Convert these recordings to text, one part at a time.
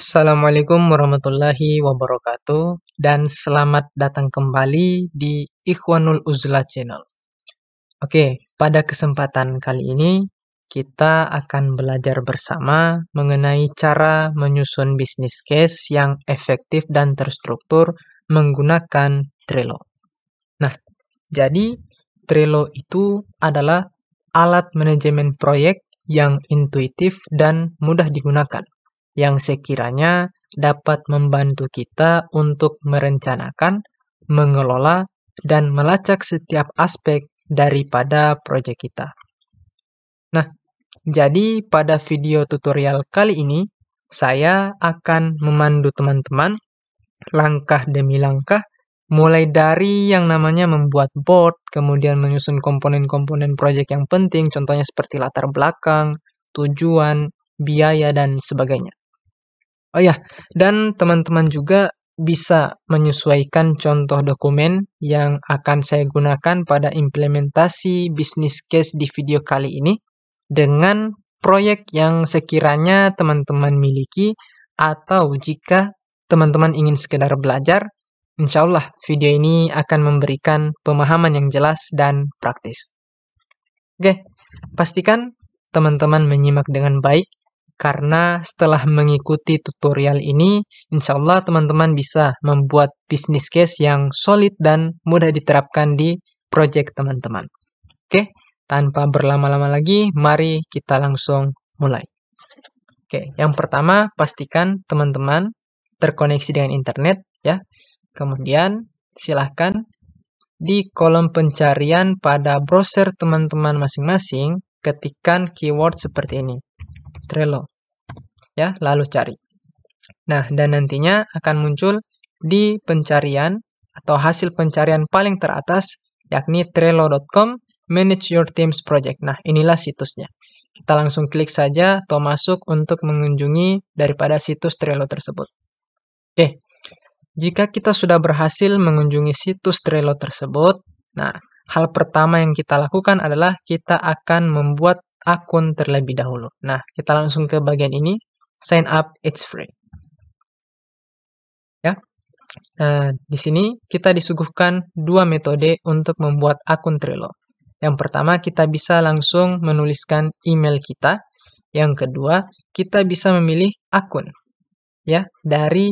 Assalamualaikum warahmatullahi wabarakatuh dan selamat datang kembali di Ikhwanul Uzla Channel. Oke, pada kesempatan kali ini kita akan belajar bersama mengenai cara menyusun bisnis case yang efektif dan terstruktur menggunakan Trello. Nah, jadi Trello itu adalah alat manajemen proyek yang intuitif dan mudah digunakan, yang sekiranya dapat membantu kita untuk merencanakan, mengelola, dan melacak setiap aspek daripada proyek kita. Nah, jadi pada video tutorial kali ini, saya akan memandu teman-teman langkah demi langkah, mulai dari yang namanya membuat board, kemudian menyusun komponen-komponen proyek yang penting, contohnya seperti latar belakang, tujuan, biaya, dan sebagainya. Oh ya, dan teman-teman juga bisa menyesuaikan contoh dokumen yang akan saya gunakan pada implementasi bisnis case di video kali ini dengan proyek yang sekiranya teman-teman miliki, atau jika teman-teman ingin sekedar belajar, insya Allah video ini akan memberikan pemahaman yang jelas dan praktis. Oke, pastikan teman-teman menyimak dengan baik, karena setelah mengikuti tutorial ini, insya Allah teman-teman bisa membuat bisnis case yang solid dan mudah diterapkan di project teman-teman. Oke, tanpa berlama-lama lagi, mari kita langsung mulai. Oke, yang pertama pastikan teman-teman terkoneksi dengan internet ya. Kemudian silahkan di kolom pencarian pada browser teman-teman masing-masing ketikkan keyword seperti ini, Trello. Ya, lalu cari. Nah, dan nantinya akan muncul di pencarian atau hasil pencarian paling teratas, yakni trello.com manage your team's project. Nah, inilah situsnya. Kita langsung klik saja atau masuk untuk mengunjungi daripada situs Trello tersebut. Oke, jika kita sudah berhasil mengunjungi situs Trello tersebut, nah, hal pertama yang kita lakukan adalah kita akan membuat akun terlebih dahulu. Nah, kita langsung ke bagian ini, sign up, it's free. Ya. Nah, di sini kita disuguhkan dua metode untuk membuat akun Trello. Yang pertama, kita bisa langsung menuliskan email kita. Yang kedua, kita bisa memilih akun ya dari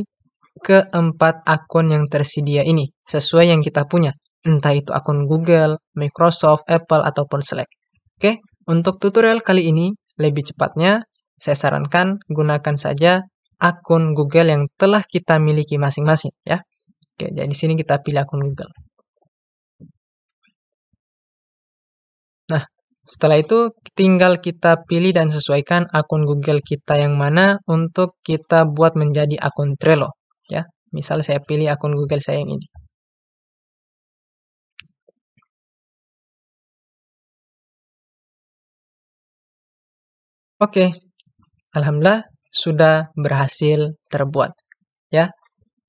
keempat akun yang tersedia ini sesuai yang kita punya. Entah itu akun Google, Microsoft, Apple, ataupun Slack. Oke, untuk tutorial kali ini lebih cepatnya saya sarankan gunakan saja akun Google yang telah kita miliki masing-masing ya. Oke, jadi di sini kita pilih akun Google. Nah, setelah itu tinggal kita pilih dan sesuaikan akun Google kita yang mana untuk kita buat menjadi akun Trello ya. Misal saya pilih akun Google saya yang ini. Oke, alhamdulillah sudah berhasil terbuat ya.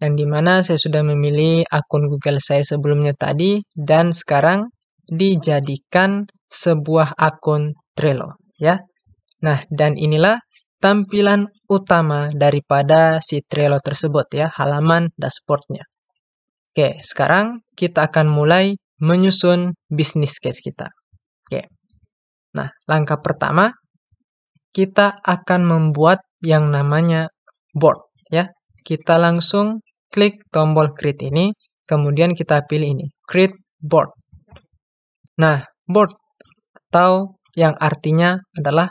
Yang dimana saya sudah memilih akun Google saya sebelumnya tadi dan sekarang dijadikan sebuah akun Trello ya. Nah, dan inilah tampilan utama daripada si Trello tersebut ya, halaman dashboardnya. Oke, sekarang kita akan mulai menyusun bisnis case kita. Oke. Nah, langkah pertama kita akan membuat yang namanya board ya. Kita langsung klik tombol create ini, kemudian kita pilih ini, create board. Nah, board atau yang artinya adalah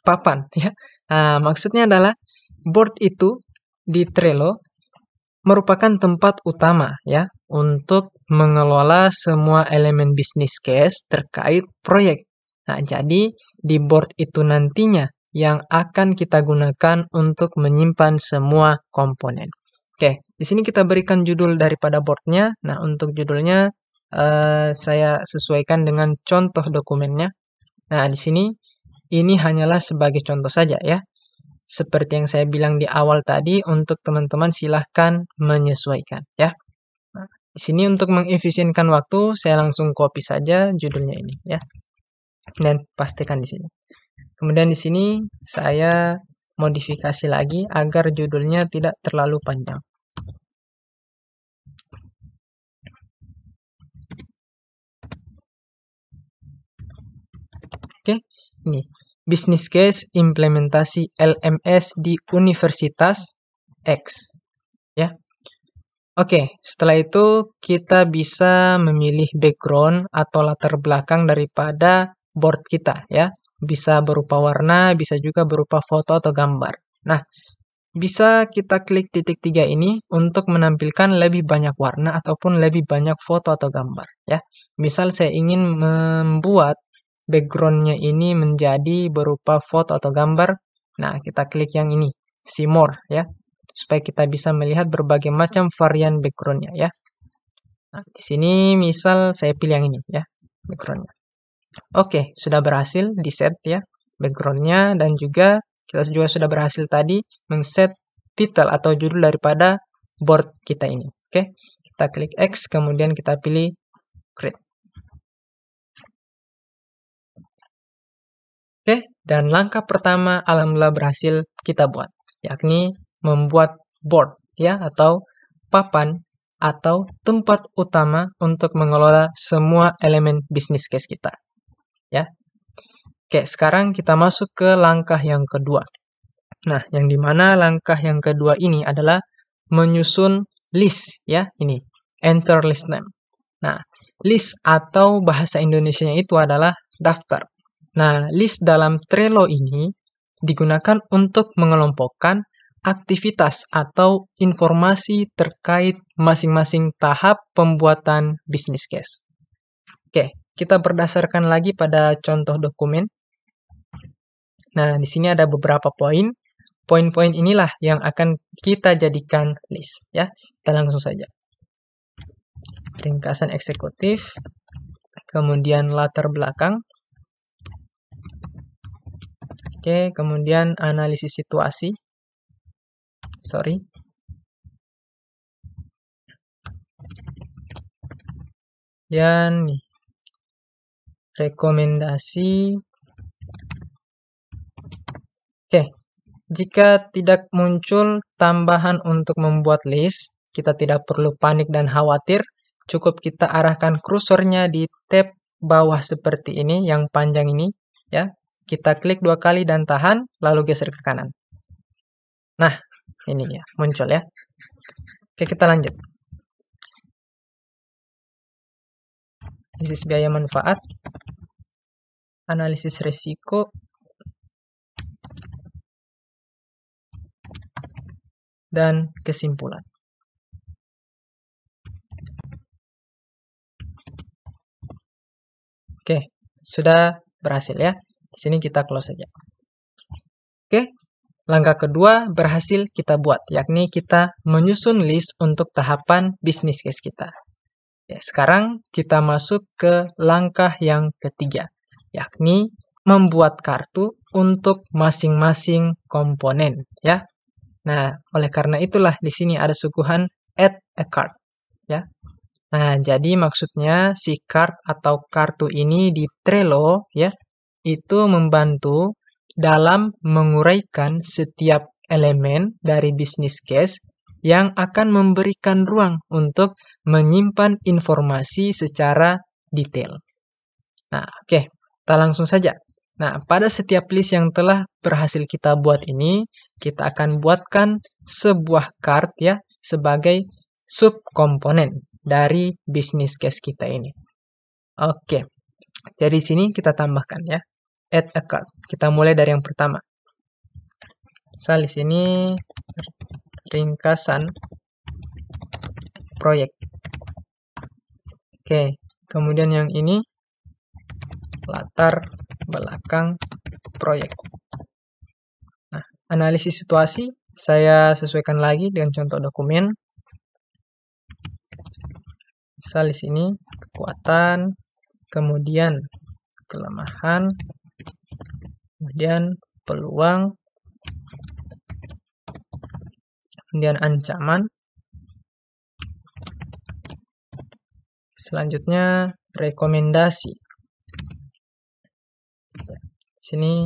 papan ya. Nah, maksudnya adalah board itu di Trello merupakan tempat utama ya untuk mengelola semua elemen bisnis case terkait proyek. Nah, jadi di board itu nantinya yang akan kita gunakan untuk menyimpan semua komponen. Oke, di sini kita berikan judul daripada boardnya. Nah, untuk judulnya saya sesuaikan dengan contoh dokumennya. Nah, di sini ini hanyalah sebagai contoh saja ya. Seperti yang saya bilang di awal tadi, untuk teman-teman silahkan menyesuaikan ya. Nah, di sini untuk mengefisienkan waktu, saya langsung copy saja judulnya ini ya. Dan pastikan di sini. Kemudian di sini saya modifikasi lagi agar judulnya tidak terlalu panjang. Oke, ini business case implementasi LMS di Universitas X. Ya. Oke, setelah itu kita bisa memilih background atau latar belakang daripada board kita ya. Bisa berupa warna, bisa juga berupa foto atau gambar. Nah, bisa kita klik titik 3 ini untuk menampilkan lebih banyak warna ataupun lebih banyak foto atau gambar ya. Misal saya ingin membuat backgroundnya ini menjadi berupa foto atau gambar. Nah, kita klik yang ini, see more ya, supaya kita bisa melihat berbagai macam varian backgroundnya ya. Nah, di sini misal saya pilih yang ini ya, backgroundnya. Oke, sudah berhasil di set ya backgroundnya, dan juga kita juga sudah berhasil tadi mengset title atau judul daripada board kita ini. Oke, kita klik X, kemudian kita pilih create. Oke, dan langkah pertama alhamdulillah berhasil kita buat, yakni membuat board ya, atau papan atau tempat utama untuk mengelola semua elemen bisnis case kita ya. Oke, sekarang kita masuk ke langkah yang kedua. Nah, yang dimana langkah yang kedua ini adalah menyusun list ya, ini enter list name. Nah, list atau bahasa Indonesianya itu adalah daftar. Nah, list dalam Trello ini digunakan untuk mengelompokkan aktivitas atau informasi terkait masing-masing tahap pembuatan bisnis case. Oke, kita berdasarkan lagi pada contoh dokumen. Nah, di sini ada beberapa poin. Poin-poin inilah yang akan kita jadikan list ya. Kita langsung saja. Ringkasan eksekutif, kemudian latar belakang. Oke, kemudian analisis situasi. Dan nih, rekomendasi. Oke, jika tidak muncul tambahan untuk membuat list, kita tidak perlu panik dan khawatir. Cukup kita arahkan kursornya di tab bawah seperti ini, yang panjang ini ya. Kita klik 2 kali dan tahan, lalu geser ke kanan. Nah, ini ya, muncul ya. Oke, kita lanjut. Analisis biaya manfaat, analisis risiko, dan kesimpulan. Oke, sudah berhasil ya. Di sini kita close saja. Oke, langkah kedua berhasil kita buat, yakni kita menyusun list untuk tahapan bisnis case kita. Ya, sekarang kita masuk ke langkah yang ketiga, yakni membuat kartu untuk masing-masing komponen ya. Nah, oleh karena itulah di sini ada suguhan add a card ya. Nah, jadi maksudnya si card atau kartu ini di Trello ya, itu membantu dalam menguraikan setiap elemen dari bisnis case yang akan memberikan ruang untuk menyimpan informasi secara detail. Nah, oke, kita langsung saja. Nah, pada setiap list yang telah berhasil kita buat ini, kita akan buatkan sebuah card ya, sebagai subkomponen dari bisnis case kita ini. Oke, jadi sini kita tambahkan ya, add a card. Kita mulai dari yang pertama. Misal di sini ringkasan proyek. Oke, kemudian yang ini latar belakang proyek. Nah, analisis situasi saya sesuaikan lagi dengan contoh dokumen. Misal di sini kekuatan, kemudian kelemahan, kemudian peluang, kemudian ancaman. Selanjutnya rekomendasi. Sini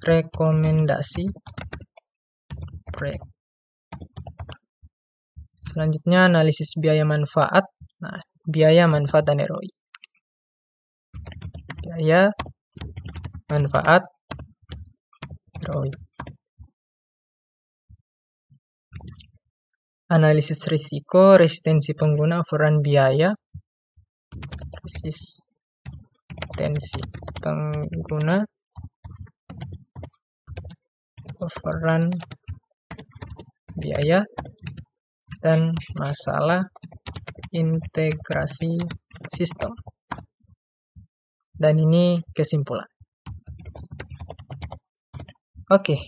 rekomendasi proyek. Selanjutnya analisis biaya manfaat. Nah, biaya manfaat dan ROI. Biaya manfaat ROI. Analisis risiko, resistensi pengguna, overrun biaya. Resistensi pengguna, overrun biaya, dan masalah integrasi sistem. Dan ini kesimpulan. Oke.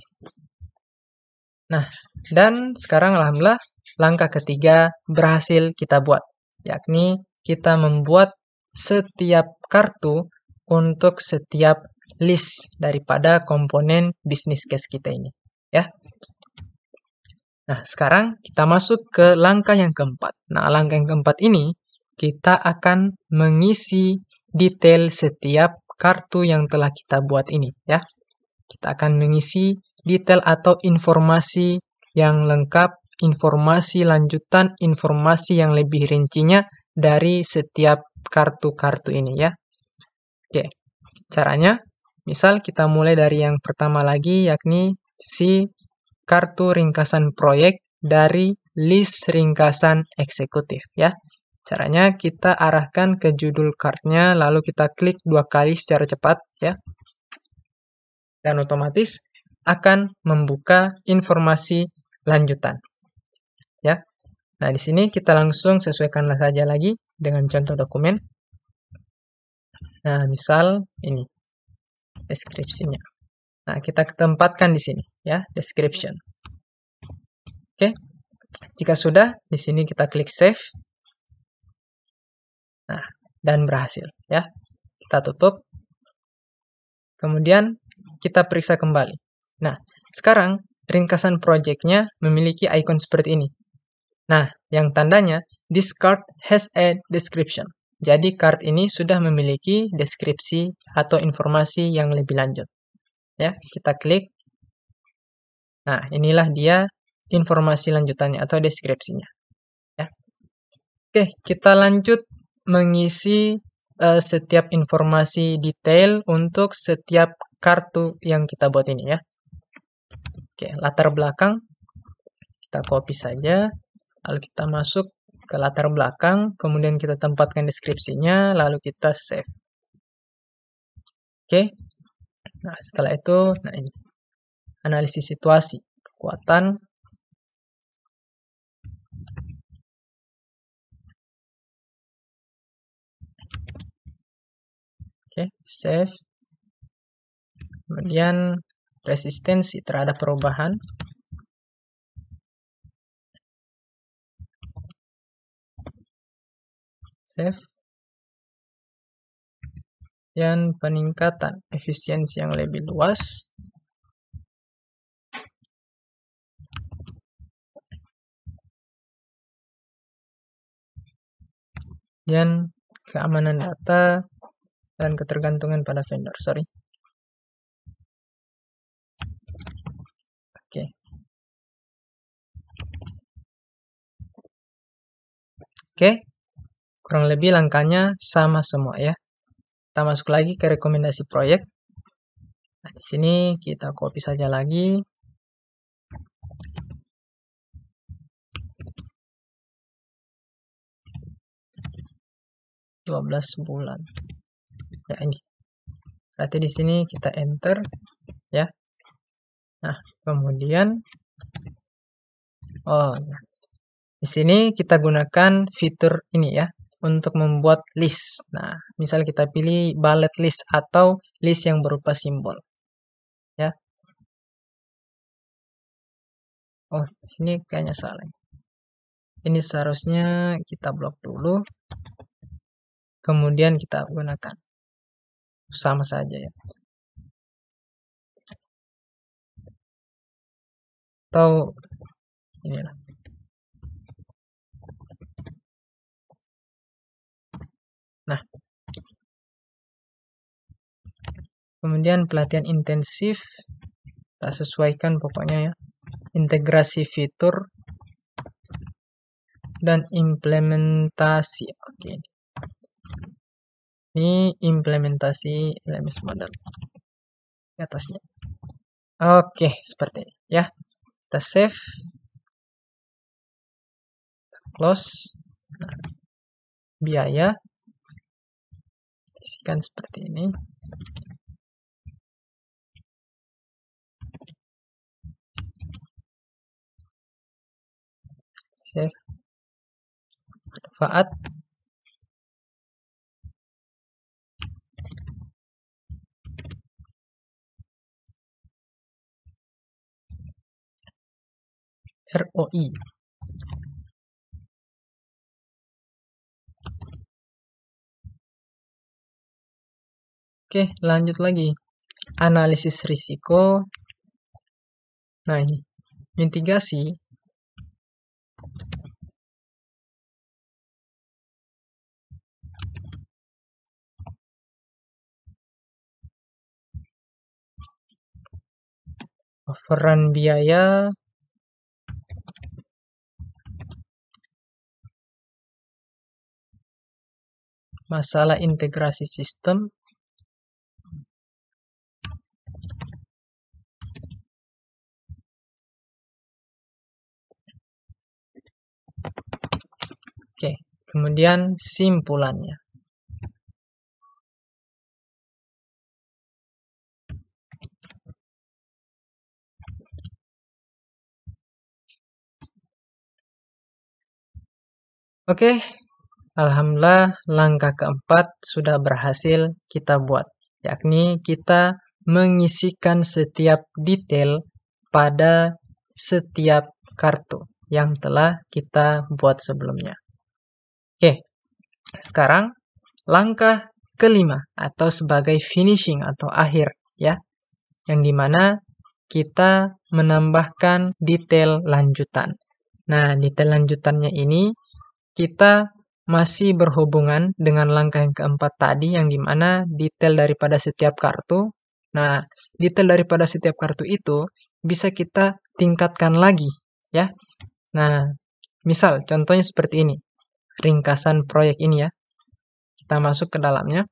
Nah, dan sekarang alhamdulillah langkah ketiga berhasil kita buat, yakni kita membuat setiap kartu untuk setiap list daripada komponen bisnis case kita ini, ya. Nah, sekarang kita masuk ke langkah yang keempat. Nah, langkah yang keempat ini kita akan mengisi detail setiap kartu yang telah kita buat ini, ya. Kita akan mengisi detail atau informasi yang lengkap, informasi lanjutan, informasi yang lebih rincinya dari setiap kartu-kartu ini, ya. Oke, caranya misal kita mulai dari yang pertama lagi, yakni si kartu ringkasan proyek dari list ringkasan eksekutif, ya. Caranya kita arahkan ke judul cardnya, lalu kita klik 2 kali secara cepat, ya. Dan otomatis akan membuka informasi lanjutan, ya. Nah, di sini kita langsung sesuaikanlah saja lagi dengan contoh dokumen. Nah, misal ini deskripsinya. Nah, kita tempatkan di sini, ya, description. Oke. Jika sudah, di sini kita klik save. Nah, dan berhasil, ya. Kita tutup. Kemudian kita periksa kembali. Nah, sekarang ringkasan project-nya memiliki icon seperti ini. Nah, yang tandanya this card has a description. Jadi card ini sudah memiliki deskripsi atau informasi yang lebih lanjut. Ya, kita klik. Nah, inilah dia informasi lanjutannya atau deskripsinya. Ya. Oke, kita lanjut mengisi setiap informasi detail untuk setiap kartu yang kita buat ini, ya. Oke, latar belakang kita copy saja, lalu kita masuk ke latar belakang, kemudian kita tempatkan deskripsinya, lalu kita save. Oke. Nah, setelah itu, nah ini analisis situasi, kekuatan, oke, save. Kemudian resistensi terhadap perubahan. Save. Dan peningkatan efisiensi yang lebih luas. Dan keamanan data dan ketergantungan pada vendor. Sorry. Oke. Oke. Kurang lebih langkahnya sama semua, ya. Kita masuk lagi ke rekomendasi proyek. Nah, di sini kita copy saja lagi. (12 bulan). Ya, ini. Berarti di sini kita enter, ya. Nah, kemudian di sini kita gunakan fitur ini, ya, untuk membuat list. Nah, misal kita pilih bullet list atau list yang berupa simbol, ya. Oh, di sini kayaknya salah. Ini seharusnya kita blok dulu. Kemudian kita gunakan. Sama saja, ya. Atau inilah. Nah, Kemudian pelatihan intensif, kita sesuaikan pokoknya ya. Integrasi fitur dan implementasi. Oke. Ini implementasi LMS model di atasnya. Oke, seperti ini ya. Kita save, close. Nah, biaya isikan seperti ini. Save. Manfaat. ROI. Oke, lanjut lagi. Analisis risiko. Nah, ini mitigasi. Overrun biaya. Masalah integrasi sistem. Oke, kemudian simpulannya. Oke, alhamdulillah langkah keempat sudah berhasil kita buat, yakni kita mengisikan setiap detail pada setiap kartu yang telah kita buat sebelumnya. Oke, sekarang langkah kelima atau sebagai finishing atau akhir ya, yang dimana kita menambahkan detail lanjutan. Nah, detail lanjutannya ini kita masih berhubungan dengan langkah yang keempat tadi, yang dimana detail daripada setiap kartu. Nah, detail daripada setiap kartu itu bisa kita tingkatkan lagi ya. Nah, misal contohnya seperti ini. Ringkasan proyek ini ya. Kita masuk ke dalamnya.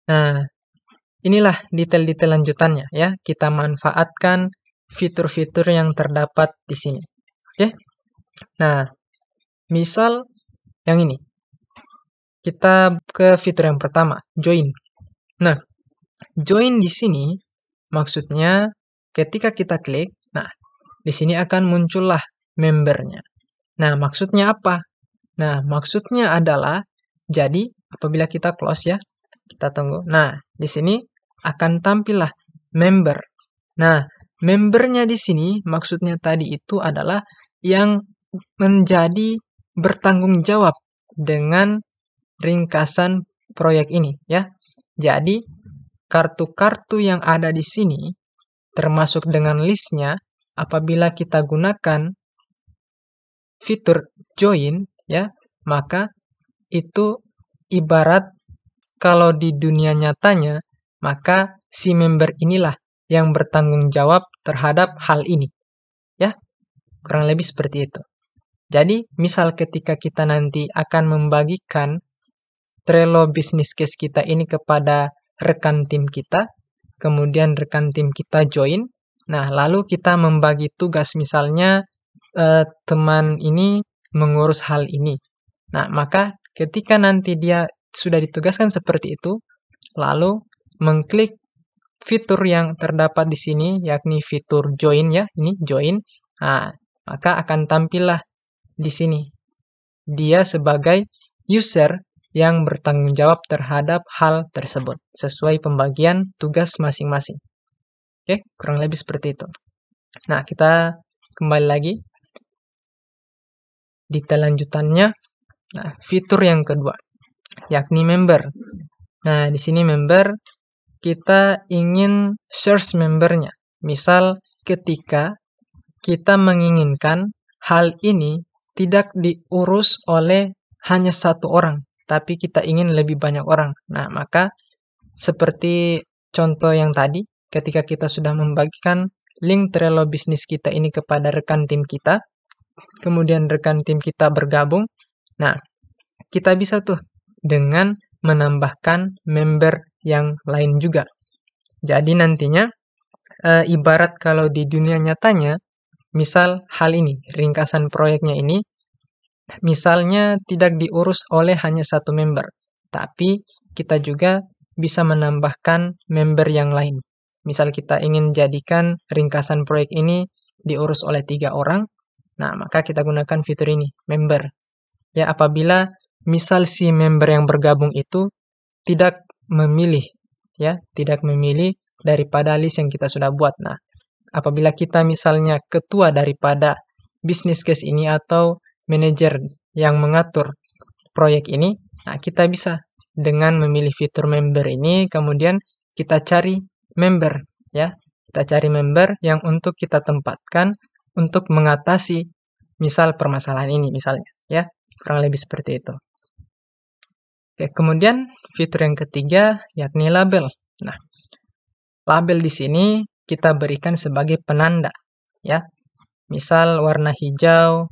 Nah, inilah detail-detail lanjutannya ya. Kita manfaatkan fitur-fitur yang terdapat di sini. Oke. Nah, misal yang ini. Kita ke fitur yang pertama, join. Nah, join di sini maksudnya ketika kita klik, nah, di sini akan muncullah membernya. Nah, maksudnya apa? Nah, maksudnya adalah jadi apabila kita close ya, kita tunggu. Nah, di sini akan tampillah member. Nah, membernya di sini maksudnya tadi itu adalah yang menjadi bertanggung jawab dengan ringkasan proyek ini ya. Jadi kartu-kartu yang ada di sini termasuk dengan listnya, apabila kita gunakan fitur join ya, maka itu ibarat kalau di dunia nyatanya, maka si member inilah yang bertanggung jawab terhadap hal ini ya. Kurang lebih seperti itu. Jadi misal ketika kita nanti akan membagikan Trello business case kita ini kepada rekan tim kita, kemudian rekan tim kita join. Nah, lalu kita membagi tugas, misalnya teman ini mengurus hal ini. Nah, maka ketika nanti dia sudah ditugaskan seperti itu, lalu mengklik fitur yang terdapat di sini, yakni fitur join ya, ini join. Nah, maka akan tampillah di sini dia sebagai user yang bertanggung jawab terhadap hal tersebut sesuai pembagian tugas masing-masing. Oke, kurang lebih seperti itu. Nah, kita kembali lagi detail lanjutannya. Nah, fitur yang kedua yakni member. Nah, di sini member kita ingin search membernya. Misal ketika kita menginginkan hal ini tidak diurus oleh hanya satu orang, tapi kita ingin lebih banyak orang. Nah, maka seperti contoh yang tadi, ketika kita sudah membagikan link Trello bisnis kita ini kepada rekan tim kita, kemudian rekan tim kita bergabung, nah, kita bisa tuh dengan menambahkan member yang lain juga. Jadi nantinya, ibarat kalau di dunia nyatanya, misal hal ini, ringkasan proyeknya ini, misalnya tidak diurus oleh hanya satu member, tapi kita juga bisa menambahkan member yang lain. Misal kita ingin jadikan ringkasan proyek ini diurus oleh 3 orang, nah maka kita gunakan fitur ini, member. Ya, apabila misal si member yang bergabung itu tidak memilih, ya, tidak memilih daripada list yang kita sudah buat. Nah, apabila kita misalnya ketua daripada bisnis case ini atau manajer yang mengatur proyek ini, nah kita bisa dengan memilih fitur member ini, kemudian kita cari member, ya. Kita cari member yang untuk kita tempatkan untuk mengatasi misal permasalahan ini misalnya, ya. Kurang lebih seperti itu. Oke, kemudian fitur yang ketiga yakni label. Nah, label di sini kita berikan sebagai penanda, ya. Misal warna hijau,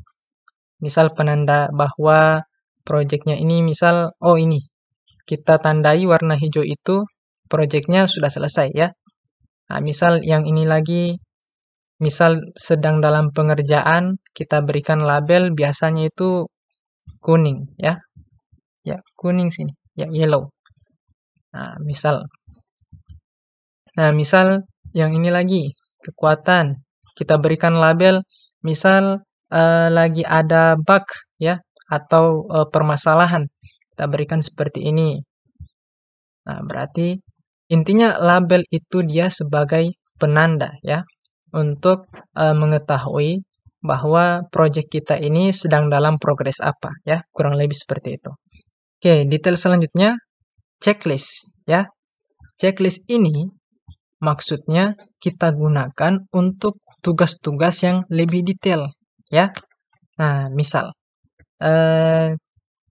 misal penanda bahwa proyeknya ini misal, oh ini, kita tandai warna hijau itu proyeknya sudah selesai, ya. Nah, misal yang ini lagi, misal sedang dalam pengerjaan, kita berikan label biasanya itu kuning, ya. Ya, kuning sini, ya, yellow. Nah, misal yang ini lagi, kekuatan. Kita berikan label, misal lagi ada bug, ya, atau permasalahan. Kita berikan seperti ini. Nah, berarti intinya label itu dia sebagai penanda, ya, untuk mengetahui bahwa proyek kita ini sedang dalam progres apa, ya, kurang lebih seperti itu. Oke, detail selanjutnya, checklist, ya. Checklist ini maksudnya kita gunakan untuk tugas-tugas yang lebih detail, ya. Nah, misal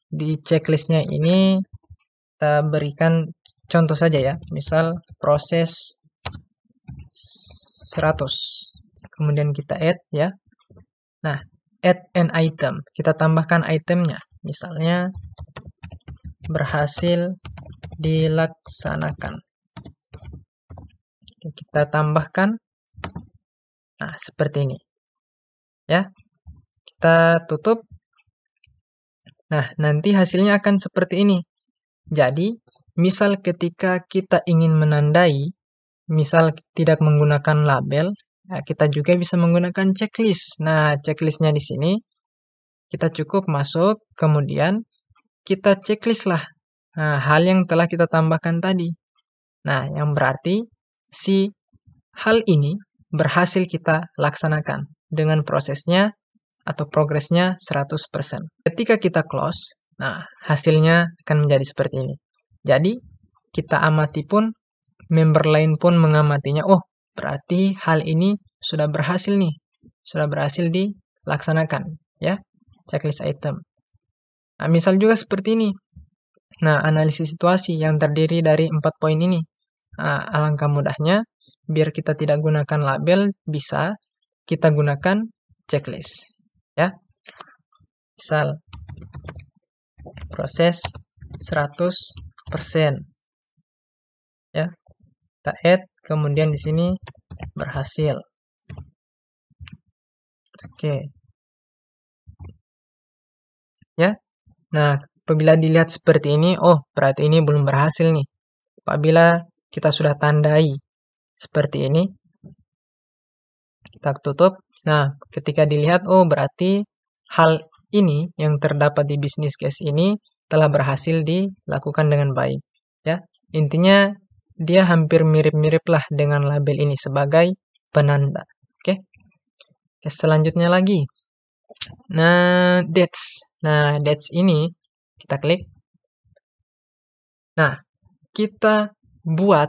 di checklistnya ini kita berikan contoh saja, ya. Misal proses 100. Kemudian kita add, ya. Nah, add an item. Kita tambahkan itemnya. Misalnya berhasil dilaksanakan. Oke, kita tambahkan. Nah, seperti ini. Ya. Kita tutup. Nah, nanti hasilnya akan seperti ini. Jadi, misal ketika kita ingin menandai, misal tidak menggunakan label, nah kita juga bisa menggunakan checklist. Nah, checklistnya di sini, kita cukup masuk, kemudian kita checklist lah. Nah, hal yang telah kita tambahkan tadi. Nah, yang berarti si hal ini berhasil kita laksanakan dengan prosesnya atau progresnya 100%. Ketika kita close, nah hasilnya akan menjadi seperti ini. Jadi, kita amati pun, member lain pun mengamatinya, oh berarti hal ini sudah berhasil nih, sudah berhasil dilaksanakan, ya, checklist item. Nah, misal juga seperti ini. Nah, analisis situasi yang terdiri dari 4 poin ini. Nah, alangkah mudahnya, biar kita tidak gunakan label, bisa kita gunakan checklist. Ya, misal proses 100%. Ya, kita add, kemudian di sini berhasil. Oke. Ya. Nah, apabila dilihat seperti ini, oh, berarti ini belum berhasil nih. Apabila kita sudah tandai seperti ini, kita tutup. Nah, ketika dilihat, oh, berarti hal ini yang terdapat di bisnis case ini telah berhasil dilakukan dengan baik. Ya, intinya dia hampir mirip-mirip lah dengan label ini sebagai penanda. Oke. Oke, selanjutnya lagi. Nah, dates. Nah, dates ini kita klik. Nah, kita buat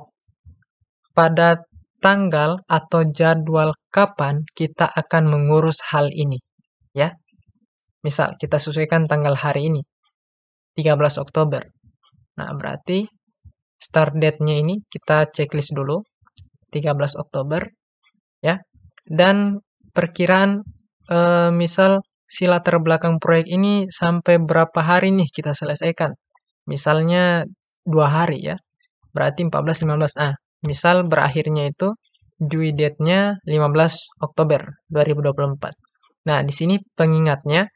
pada tanggal atau jadwal kapan kita akan mengurus hal ini. Ya. Misal, kita sesuaikan tanggal hari ini, 13 Oktober. Nah, berarti start date-nya ini kita checklist dulu 13 Oktober ya. Dan perkiraan misal si latar belakang proyek ini sampai berapa hari nih kita selesaikan. Misalnya 2 hari ya. Berarti 14-15. Misal berakhirnya itu due date-nya 15 Oktober 2024. Nah, di sini pengingatnya,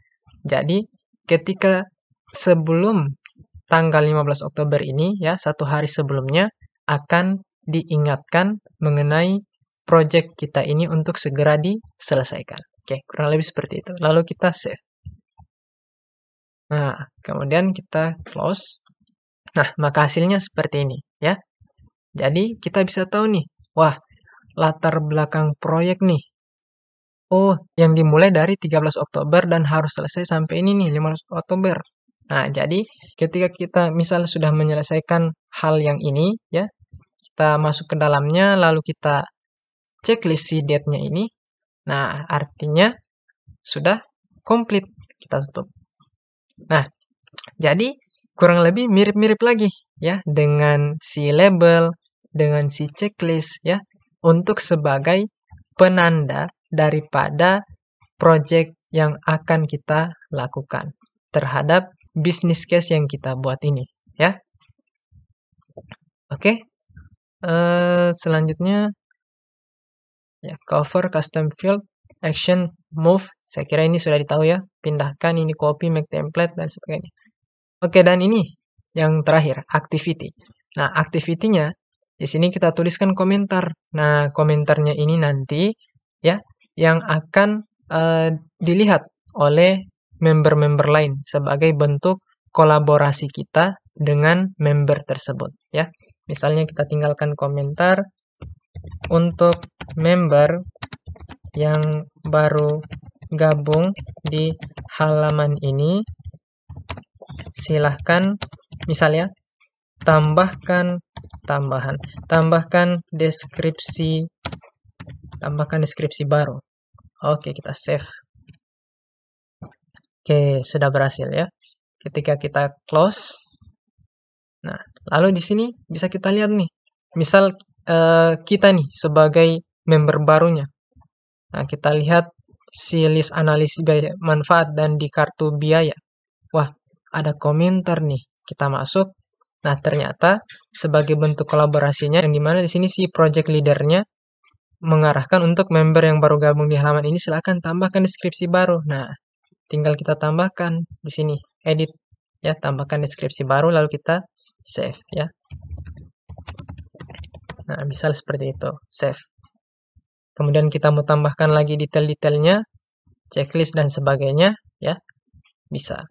jadi ketika sebelum tanggal 15 Oktober ini ya, 1 hari sebelumnya akan diingatkan mengenai project kita ini untuk segera diselesaikan. Oke, kurang lebih seperti itu. Lalu kita save. Nah, kemudian kita close. Nah, maka hasilnya seperti ini ya. Jadi kita bisa tahu nih, wah, latar belakang proyek nih. Oh, yang dimulai dari 13 Oktober dan harus selesai sampai ini nih, 15 Oktober. Nah, jadi ketika kita misal sudah menyelesaikan hal yang ini, ya, kita masuk ke dalamnya, lalu kita checklist si date-nya ini. Nah, artinya sudah komplit. Kita tutup. Nah, jadi kurang lebih mirip-mirip lagi, ya, dengan si label, dengan si checklist, ya, untuk sebagai penanda daripada project yang akan kita lakukan terhadap business case yang kita buat ini, ya. Oke, selanjutnya ya, cover, custom field, action, move. Saya kira ini sudah ditahu ya. Pindahkan, ini copy, make template, dan sebagainya. Oke, dan ini yang terakhir, activity. Nah, activity-nya di sini kita tuliskan komentar. Nah, komentarnya ini nanti ya yang akan dilihat oleh member-member lain sebagai bentuk kolaborasi kita dengan member tersebut ya. Misalnya kita tinggalkan komentar untuk member yang baru gabung di halaman ini, silahkan misalnya tambahkan deskripsi baru. Oke, kita save. Oke, sudah berhasil ya. Ketika kita close, nah, lalu di sini bisa kita lihat nih, misal kita nih sebagai member barunya. Nah, kita lihat si list analisis biaya manfaat dan di kartu biaya. Wah, ada komentar nih. Kita masuk. Nah, ternyata sebagai bentuk kolaborasinya yang dimana di sini si project leadernya mengarahkan untuk member yang baru gabung di halaman ini silakan tambahkan deskripsi baru. Nah, tinggal kita tambahkan di sini edit ya, tambahkan deskripsi baru lalu kita save ya. Nah, misal seperti itu, save. Kemudian kita mau tambahkan lagi detail-detailnya, checklist dan sebagainya ya, bisa.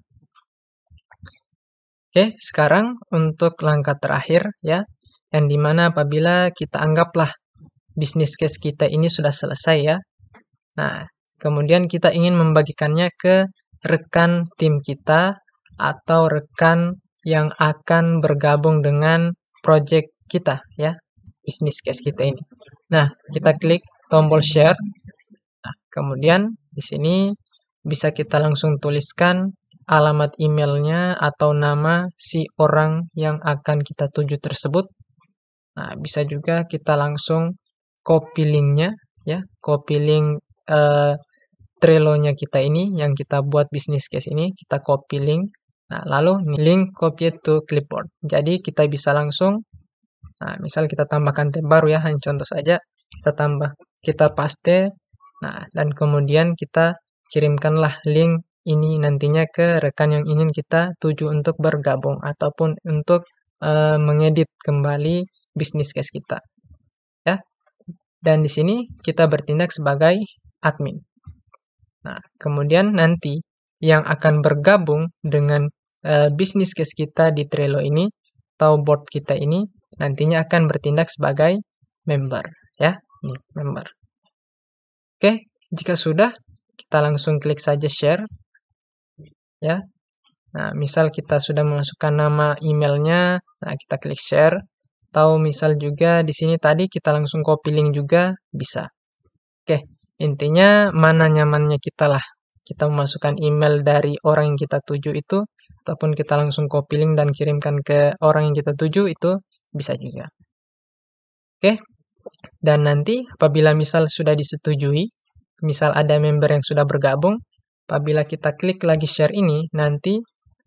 Oke, sekarang untuk langkah terakhir ya, yang dimana apabila kita anggaplah bisnis case kita ini sudah selesai ya. Nah, kemudian kita ingin membagikannya ke rekan tim kita atau rekan yang akan bergabung dengan project kita ya, bisnis case kita ini. Nah, kita klik tombol share. Nah, kemudian di sini bisa kita langsung tuliskan alamat emailnya atau nama si orang yang akan kita tuju tersebut. Nah, bisa juga kita langsung copy linknya ya, copy link Trello-nya kita ini yang kita buat bisnis case ini, kita copy link. Nah, lalu link copy to clipboard. Jadi kita bisa langsung, nah, misal kita tambahkan tab baru ya, hanya contoh saja, kita paste. Nah, dan kemudian kita kirimkanlah link ini nantinya ke rekan yang ingin kita tuju untuk bergabung ataupun untuk mengedit kembali bisnis case kita. Ya. Dan di sini kita bertindak sebagai admin. Nah, kemudian nanti yang akan bergabung dengan bisnis case kita di Trello ini atau board kita ini nantinya akan bertindak sebagai member ya, nih member. Oke, jika sudah kita langsung klik saja share ya. Nah, misal kita sudah memasukkan nama emailnya, nah kita klik share. Atau misal juga di sini tadi kita langsung copy link juga bisa. Oke, intinya mana nyamannya kita lah. Kita memasukkan email dari orang yang kita tuju itu, ataupun kita langsung copy link dan kirimkan ke orang yang kita tuju itu bisa juga. Oke, dan nanti apabila misal sudah disetujui, misal ada member yang sudah bergabung, apabila kita klik lagi share ini, nanti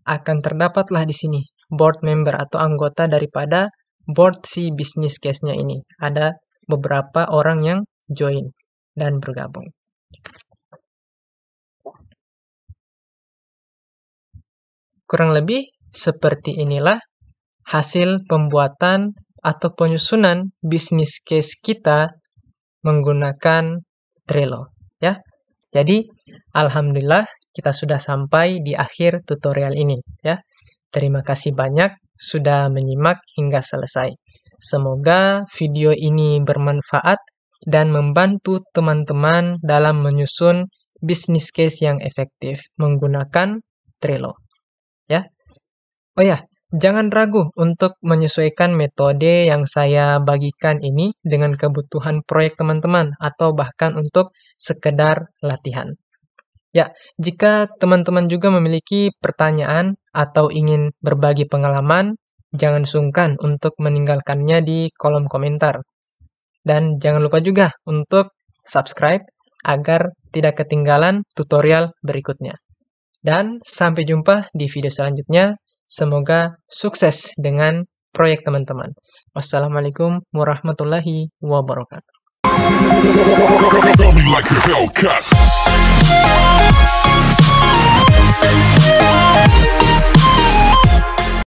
akan terdapatlah di sini board member atau anggota daripada board si business case-nya ini. Ada beberapa orang yang join dan bergabung. Kurang lebih seperti inilah hasil pembuatan atau penyusunan business case kita menggunakan Trello, ya. Jadi, alhamdulillah kita sudah sampai di akhir tutorial ini, ya. Terima kasih banyak sudah menyimak hingga selesai. Semoga video ini bermanfaat dan membantu teman-teman dalam menyusun business case yang efektif menggunakan Trello, ya. Oh ya, jangan ragu untuk menyesuaikan metode yang saya bagikan ini dengan kebutuhan proyek teman-teman atau bahkan untuk sekedar latihan. Ya, jika teman-teman juga memiliki pertanyaan atau ingin berbagi pengalaman, jangan sungkan untuk meninggalkannya di kolom komentar. Dan jangan lupa juga untuk subscribe agar tidak ketinggalan tutorial berikutnya. Dan sampai jumpa di video selanjutnya. Semoga sukses dengan proyek teman-teman. Wassalamualaikum warahmatullahi wabarakatuh. Tell me like a Hellcat.